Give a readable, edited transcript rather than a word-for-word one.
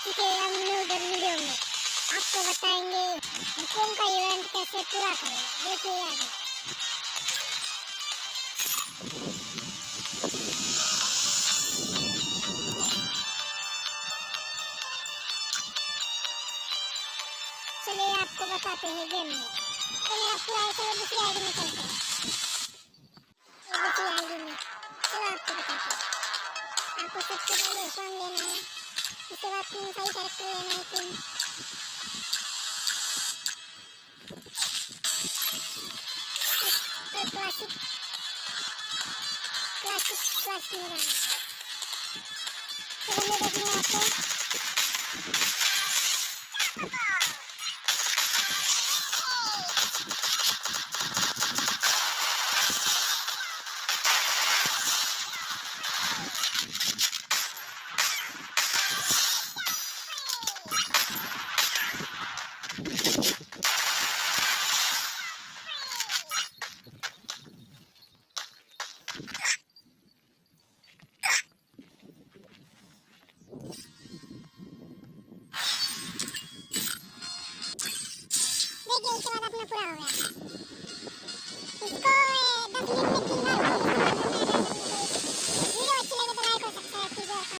चुके हैं हम लोग वीडियो में। आपको बताएंगे बुकोंग का इवेंट कैसे पूरा करें। देखिए आगे। चलिए आपको बताते हैं गेम में। तो मेरा पूरा ऐसा दूसरी आईडी में चलते हैं। दूसरी आईडी में चलो आपको बताते हैं। आपको सबसे पहले फॉर्म लेना है, उसके बाद 3 सही कैरेक्टर लेना है, 3 और क्लासिक क्लासिक में जाना है। तो बंदे देखने हैं आपको। देखिए उसके बाद अपना पूरा हो गया।